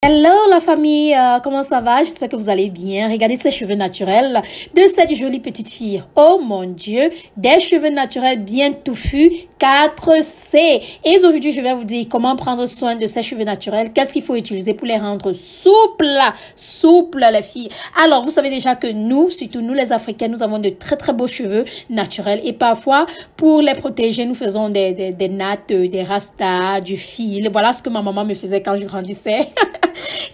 Hello la famille, comment ça va? J'espère que vous allez bien. Regardez ces cheveux naturels de cette jolie petite fille. Oh mon Dieu, des cheveux naturels bien touffus, 4C. Et aujourd'hui, je vais vous dire comment prendre soin de ces cheveux naturels. Qu'est-ce qu'il faut utiliser pour les rendre souples les filles. Alors, vous savez déjà que nous, surtout nous les Africains, nous avons de très beaux cheveux naturels. Et parfois, pour les protéger, nous faisons des nattes, des rastas, du fil. Voilà ce que ma maman me faisait quand je grandissais.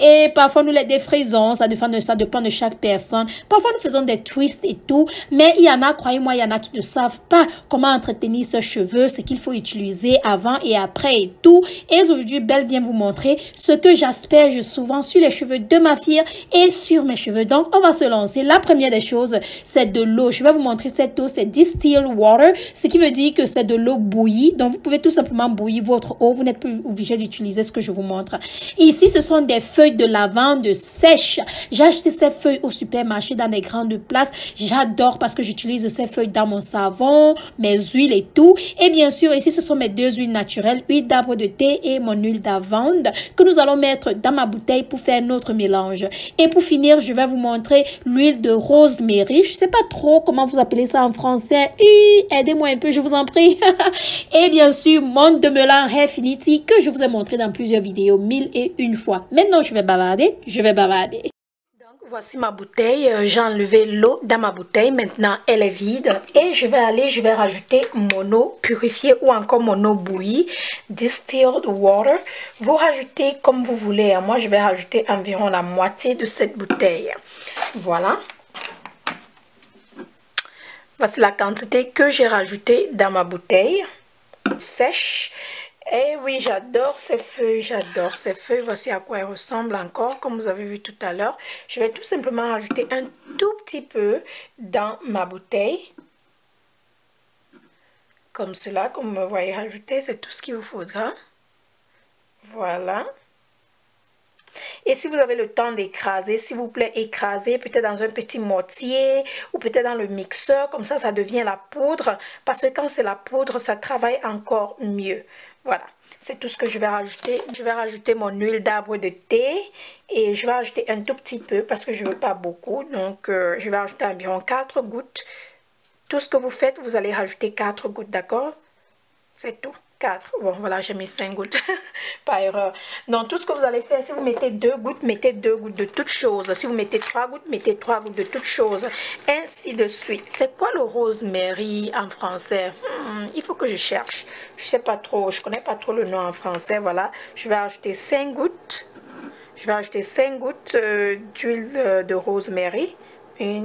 Et parfois nous les défrisons, ça dépend de chaque personne. Parfois nous faisons des twists et tout, mais il y en a, croyez-moi, il y en a qui ne savent pas comment entretenir ce cheveu, ce qu'il faut utiliser avant et après et tout. Et aujourd'hui, Belle vient vous montrer ce que j'asperge souvent sur les cheveux de ma fille et sur mes cheveux. Donc on va se lancer. La première des choses, c'est de l'eau. Je vais vous montrer cette eau, c'est distilled water, ce qui veut dire que c'est de l'eau bouillie. Donc vous pouvez tout simplement bouillir votre eau, vous n'êtes plus obligé d'utiliser ce que je vous montre. Ici, ce sont des feuilles de lavande sèches. J'ai acheté ces feuilles au supermarché dans des grandes places. J'adore parce que j'utilise ces feuilles dans mon savon, mes huiles et tout. Et bien sûr, ici, ce sont mes deux huiles naturelles, huile d'arbre de thé et mon huile d'amande que nous allons mettre dans ma bouteille pour faire notre mélange. Et pour finir, je vais vous montrer l'huile de rosemary. Je sais pas trop comment vous appelez ça en français. Aidez-moi un peu, je vous en prie. Et bien sûr, mon demelan Hairfinity que je vous ai montré dans plusieurs vidéos, 1001 fois. Maintenant, je vais bavarder. Donc, voici ma bouteille. J'ai enlevé l'eau dans ma bouteille. Maintenant, elle est vide. Et je vais rajouter mon eau purifiée ou encore mon eau bouillie. Distilled water. Vous rajoutez comme vous voulez. Moi, je vais rajouter environ la moitié de cette bouteille. Voilà. Voici la quantité que j'ai rajoutée dans ma bouteille sèche. Et oui, j'adore ces feuilles, Voici à quoi elles ressemblent encore, comme vous avez vu tout à l'heure. Je vais tout simplement rajouter un tout petit peu dans ma bouteille. Comme cela, comme vous me voyez rajouter, c'est tout ce qu'il vous faudra. Voilà. Et si vous avez le temps d'écraser, s'il vous plaît, écrasez peut-être dans un petit mortier ou peut-être dans le mixeur. Comme ça devient la poudre. Parce que quand c'est la poudre, ça travaille encore mieux. Voilà, c'est tout ce que je vais rajouter. Je vais rajouter mon huile d'arbre de thé et je vais rajouter un tout petit peu parce que je ne veux pas beaucoup. Donc, je vais rajouter environ 4 gouttes. Tout ce que vous faites, vous allez rajouter 4 gouttes, d'accord? C'est tout. 4. Bon, voilà, j'ai mis 5 gouttes. Pas erreur. Donc, tout ce que vous allez faire, si vous mettez 2 gouttes, mettez 2 gouttes de toutes choses. Si vous mettez 3 gouttes, mettez 3 gouttes de toutes choses. Ainsi de suite. C'est quoi le rosemary en français? Il faut que je cherche. Je sais pas trop. Je connais pas trop le nom en français. Voilà. Je vais ajouter 5 gouttes. Je vais ajouter 5 gouttes d'huile de rosemary. 1,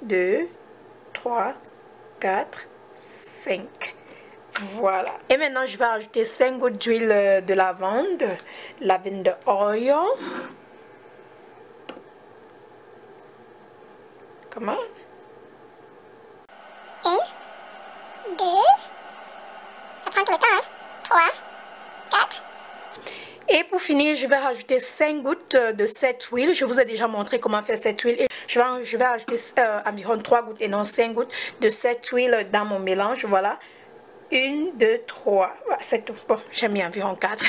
2, 3, 4, 5. Voilà. Et maintenant, je vais ajouter 5 gouttes d'huile de lavande. Lavender oil. Comment? 1, 2, ça prend tout le temps, hein? 3, 4. Et pour finir, je vais rajouter 5 gouttes de cette huile. Je vous ai déjà montré comment faire cette huile. Et je vais rajouter environ 3 gouttes et non 5 gouttes de cette huile dans mon mélange. Voilà. 1, 2, 3. C'est tout. Bon, j'ai mis environ 4.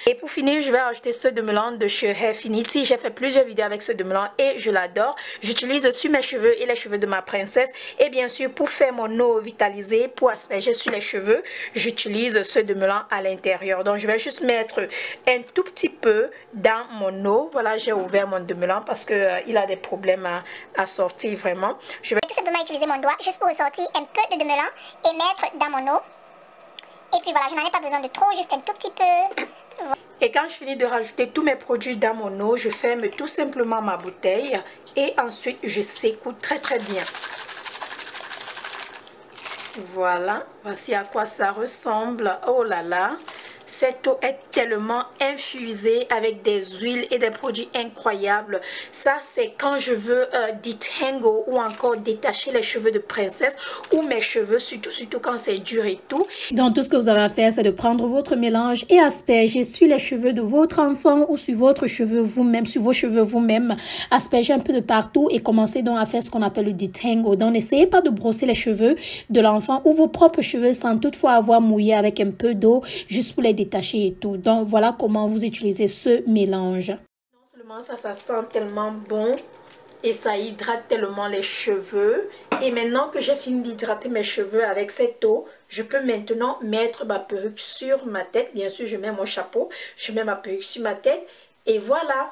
Et pour finir, je vais rajouter ce demelan de chez Hairfinity. J'ai fait plusieurs vidéos avec ce demelan et je l'adore. J'utilise sur mes cheveux et les cheveux de ma princesse. Et bien sûr, pour faire mon eau vitalisée, pour asperger sur les cheveux, j'utilise ce demelan à l'intérieur. Donc, je vais juste mettre un tout petit peu dans mon eau. Voilà, j'ai ouvert mon demelan parce que il a des problèmes à sortir vraiment. Je vais tout simplement utiliser mon doigt juste pour ressortir un peu de demelan et mettre dans mon eau. Et puis voilà, je n'en ai pas besoin de trop, juste un tout petit peu. Et quand je finis de rajouter tous mes produits dans mon eau, je ferme tout simplement ma bouteille et ensuite je secoue très bien. Voilà, voici à quoi ça ressemble. Oh là là, cette eau est tellement infusée avec des huiles et des produits incroyables. Ça, c'est quand je veux detangle ou encore détacher les cheveux de princesse ou mes cheveux, surtout quand c'est dur et tout. Donc, tout ce que vous avez à faire, c'est de prendre votre mélange et asperger sur les cheveux de votre enfant ou sur votre cheveu vous-même, sur vos cheveux vous-même. Asperger un peu de partout et commencer donc à faire ce qu'on appelle le detangle. Donc, n'essayez pas de brosser les cheveux de l'enfant ou vos propres cheveux sans toutefois avoir mouillé avec un peu d'eau juste pour les détacher et tout. Donc, voilà comment vous utilisez ce mélange. Franchement, ça sent tellement bon. Et ça hydrate tellement les cheveux. Et maintenant que j'ai fini d'hydrater mes cheveux avec cette eau, je peux maintenant mettre ma perruque sur ma tête. Bien sûr, je mets mon chapeau, je mets ma perruque sur ma tête. Et voilà,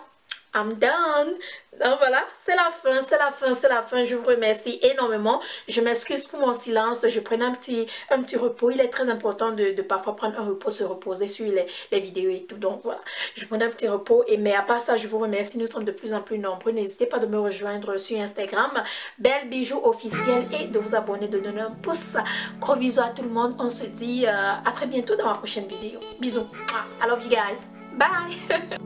I'm done. Donc voilà, c'est la fin, c'est la fin, c'est la fin. Je vous remercie énormément. Je m'excuse pour mon silence. Je prenais un petit repos. Il est très important de parfois prendre un repos, se reposer sur les vidéos et tout. Donc voilà, je prenais un petit repos. Mais à part ça, je vous remercie. Nous sommes de plus en plus nombreux. N'hésitez pas de me rejoindre sur Instagram, Belle Bijou officielle, et de vous abonner, de donner un pouce. Gros bisous à tout le monde. On se dit à très bientôt dans ma prochaine vidéo. Bisous. I love you guys. Bye.